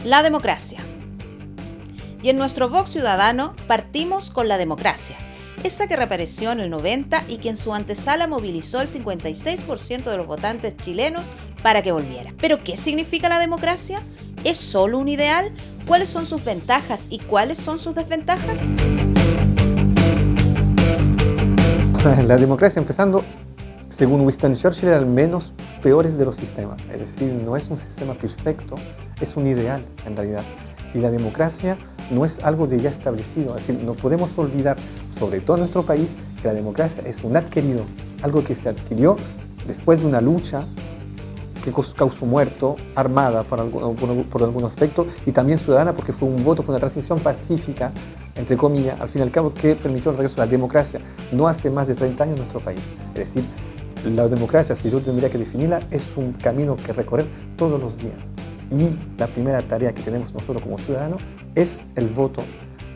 La democracia. Y en nuestro Vox Ciudadano partimos con la democracia, esa que reapareció en el 90 y que en su antesala movilizó el 56% de los votantes chilenos para que volviera. ¿Pero qué significa la democracia? ¿Es solo un ideal? ¿Cuáles son sus ventajas y cuáles son sus desventajas? La democracia, empezando, según Winston Churchill, era el menos peores de los sistemas. Es decir, no es un sistema perfecto, es un ideal en realidad. Y la democracia no es algo de ya establecido. Es decir, no podemos olvidar, sobre todo en nuestro país, que la democracia es un adquirido, algo que se adquirió después de una lucha que causó muerto, armada por algún aspecto, y también ciudadana, porque fue un voto, fue una transición pacífica, entre comillas, al fin y al cabo, que permitió el regreso de la democracia no hace más de 30 años en nuestro país. Es decir, la democracia, si yo tendría que definirla, es un camino que recorrer todos los días. Y la primera tarea que tenemos nosotros como ciudadanos es el voto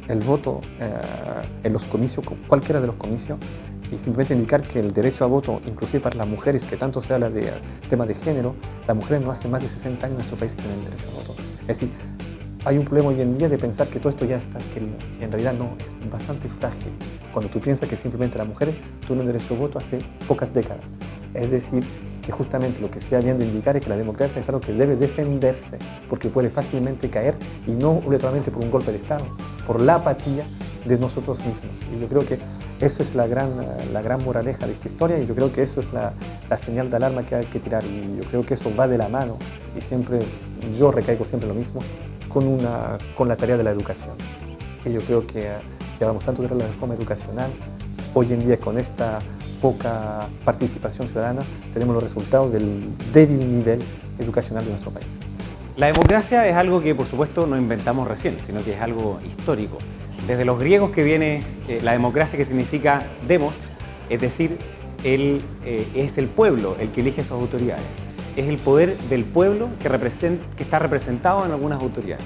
en los comicios, cualquiera de los comicios, y simplemente indicar que el derecho a voto, inclusive para las mujeres, que tanto se habla de temas de género, las mujeres no hace más de 60 años en nuestro país que tienen el derecho a voto. Es decir, hay un problema hoy en día de pensar que todo esto ya está adquirido, y en realidad no, es bastante frágil. Cuando tú piensas que simplemente las mujeres tuvieron el derecho a voto hace pocas décadas. Es decir, que justamente lo que se va viendo indicar es que la democracia es algo que debe defenderse, porque puede fácilmente caer, y no obligatoriamente por un golpe de Estado, por la apatía de nosotros mismos. Y yo creo que eso es la gran moraleja de esta historia, y yo creo que eso es la señal de alarma que hay que tirar, y yo creo que eso va de la mano, y siempre, yo recaigo siempre lo mismo, con la tarea de la educación. Y yo creo que si hablamos tanto de la reforma educacional, hoy en día con esta poca participación ciudadana, tenemos los resultados del débil nivel educacional de nuestro país. La democracia es algo que, por supuesto, no inventamos recién, sino que es algo histórico. Desde los griegos que viene la democracia, que significa demos, es decir, es el pueblo el que elige sus autoridades. Es el poder del pueblo que está representado en algunas autoridades.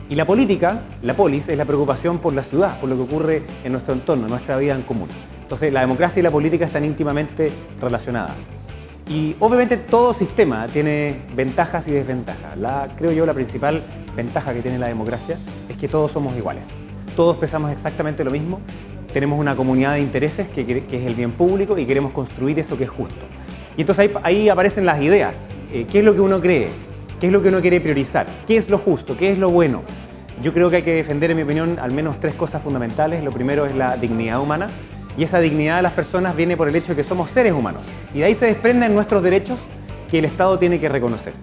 Y la política, la polis, es la preocupación por la ciudad, por lo que ocurre en nuestro entorno, en nuestra vida en común. Entonces, la democracia y la política están íntimamente relacionadas. Y obviamente todo sistema tiene ventajas y desventajas. Creo yo, la principal ventaja que tiene la democracia es que todos somos iguales. Todos pensamos exactamente lo mismo, tenemos una comunidad de intereses que es el bien público y queremos construir eso que es justo. Y entonces ahí aparecen las ideas. ¿Qué es lo que uno cree? ¿Qué es lo que uno quiere priorizar? ¿Qué es lo justo? ¿Qué es lo bueno? Yo creo que hay que defender, en mi opinión, al menos 3 cosas fundamentales. Lo primero es la dignidad humana, y esa dignidad de las personas viene por el hecho de que somos seres humanos. Y de ahí se desprenden nuestros derechos que el Estado tiene que reconocer.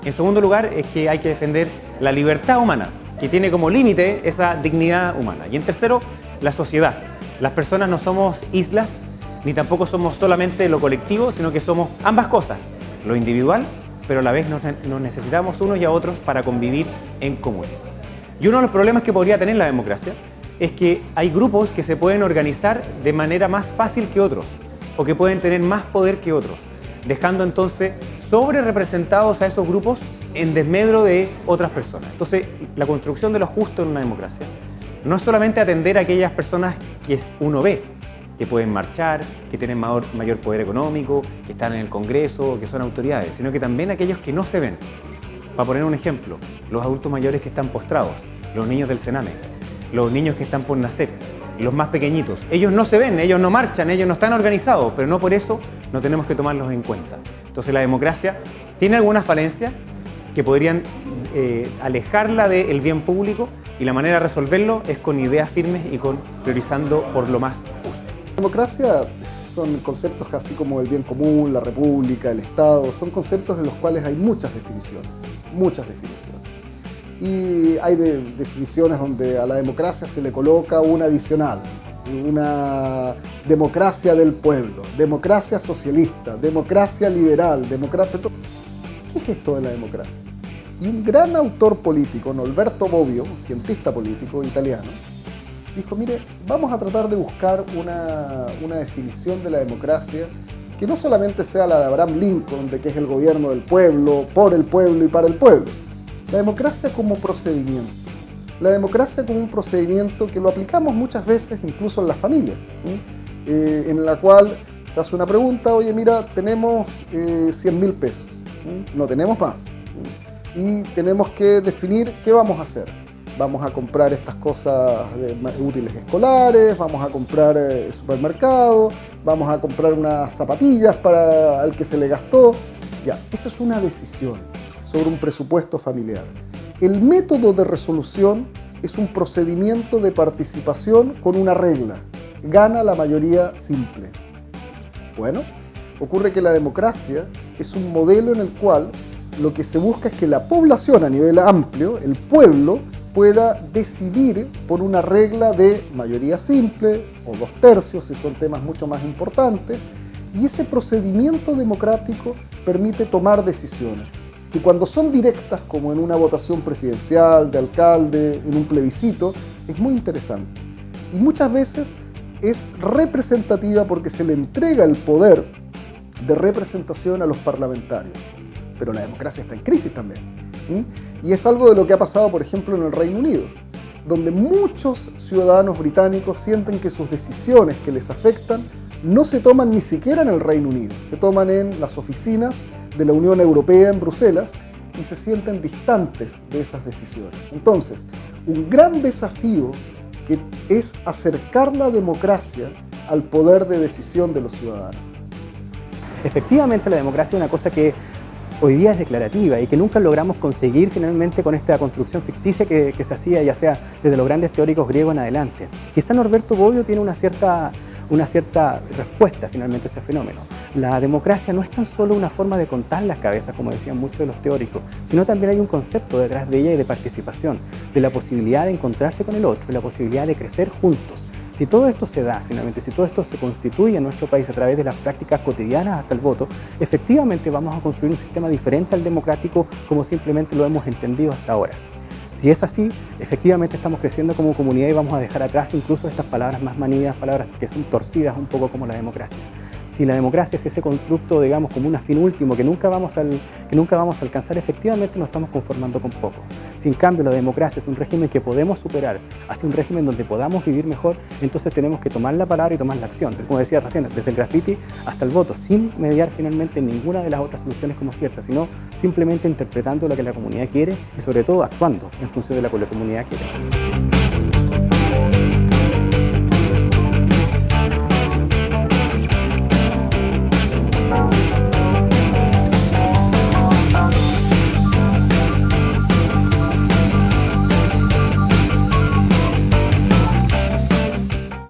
En segundo lugar, es que hay que defender la libertad humana, que tiene como límite esa dignidad humana. Y en tercero, la sociedad. Las personas no somos islas, ni tampoco somos solamente lo colectivo, sino que somos ambas cosas, lo individual, pero a la vez nos necesitamos unos y a otros para convivir en común. Y uno de los problemas que podría tener la democracia es que hay grupos que se pueden organizar de manera más fácil que otros, o que pueden tener más poder que otros, dejando entonces sobre representados a esos grupos en desmedro de otras personas. Entonces, la construcción de lo justo en una democracia no es solamente atender a aquellas personas que uno ve, que pueden marchar, que tienen mayor poder económico, que están en el Congreso, que son autoridades, sino que también aquellos que no se ven. Para poner un ejemplo, los adultos mayores que están postrados, los niños del Sename, los niños que están por nacer, los más pequeñitos. Ellos no se ven, ellos no marchan, ellos no están organizados, pero no por eso no tenemos que tomarlos en cuenta. Entonces la democracia tiene algunas falencias que podrían alejarla del bien público, y la manera de resolverlo es con ideas firmes y priorizando por lo más justo. La democracia son conceptos así como el bien común, la república, el Estado, son conceptos en los cuales hay muchas definiciones. Y hay definiciones donde a la democracia se le coloca una adicional, una democracia del pueblo, democracia socialista, democracia liberal, democracia... ¿Qué es esto de la democracia? Y un gran autor político, Norberto Bobbio, un cientista político italiano, dijo, mire, vamos a tratar de buscar una definición de la democracia que no solamente sea la de Abraham Lincoln, de que es el gobierno del pueblo, por el pueblo y para el pueblo. La democracia como procedimiento. La democracia como un procedimiento que lo aplicamos muchas veces incluso en las familias, en la cual se hace una pregunta, oye, mira, tenemos 100.000 pesos, no tenemos más. y tenemos que definir qué vamos a hacer. Vamos a comprar estas cosas útiles escolares, vamos a comprar supermercado, vamos a comprar unas zapatillas para el que se le gastó. Ya, eso es una decisión sobre un presupuesto familiar. El método de resolución es un procedimiento de participación con una regla. Gana la mayoría simple. Bueno, ocurre que la democracia es un modelo en el cual lo que se busca es que la población a nivel amplio, el pueblo, pueda decidir por una regla de mayoría simple o 2/3 si son temas mucho más importantes, y ese procedimiento democrático permite tomar decisiones que cuando son directas, como en una votación presidencial, de alcalde, en un plebiscito, es muy interesante. Y muchas veces es representativa porque se le entrega el poder de representación a los parlamentarios. Pero la democracia está en crisis también. Y es algo de lo que ha pasado, por ejemplo, en el Reino Unido, donde muchos ciudadanos británicos sienten que sus decisiones que les afectan no se toman ni siquiera en el Reino Unido, se toman en las oficinas de la Unión Europea en Bruselas y se sienten distantes de esas decisiones. Entonces, un gran desafío que es acercar la democracia al poder de decisión de los ciudadanos. Efectivamente, la democracia es una cosa que hoy día es declarativa y que nunca logramos conseguir finalmente con esta construcción ficticia que se hacía ya sea desde los grandes teóricos griegos en adelante. Quizá Norberto Bobbio tiene una cierta respuesta finalmente a ese fenómeno. La democracia no es tan solo una forma de contar las cabezas, como decían muchos de los teóricos, sino también hay un concepto detrás de ella y de participación, de la posibilidad de encontrarse con el otro, de la posibilidad de crecer juntos. Si todo esto se da, finalmente, si todo esto se constituye en nuestro país a través de las prácticas cotidianas hasta el voto, efectivamente vamos a construir un sistema diferente al democrático como simplemente lo hemos entendido hasta ahora. Si es así, efectivamente estamos creciendo como comunidad y vamos a dejar atrás incluso estas palabras más manidas, palabras que son torcidas un poco como la democracia. Si la democracia es ese constructo, digamos, como un fin último que nunca vamos a alcanzar, efectivamente nos estamos conformando con poco. Si en cambio la democracia es un régimen que podemos superar hacia un régimen donde podamos vivir mejor, entonces tenemos que tomar la palabra y tomar la acción. Como decía recién, desde el graffiti hasta el voto, sin mediar finalmente ninguna de las otras soluciones como ciertas, sino simplemente interpretando lo que la comunidad quiere y sobre todo actuando en función de lo que la comunidad quiere.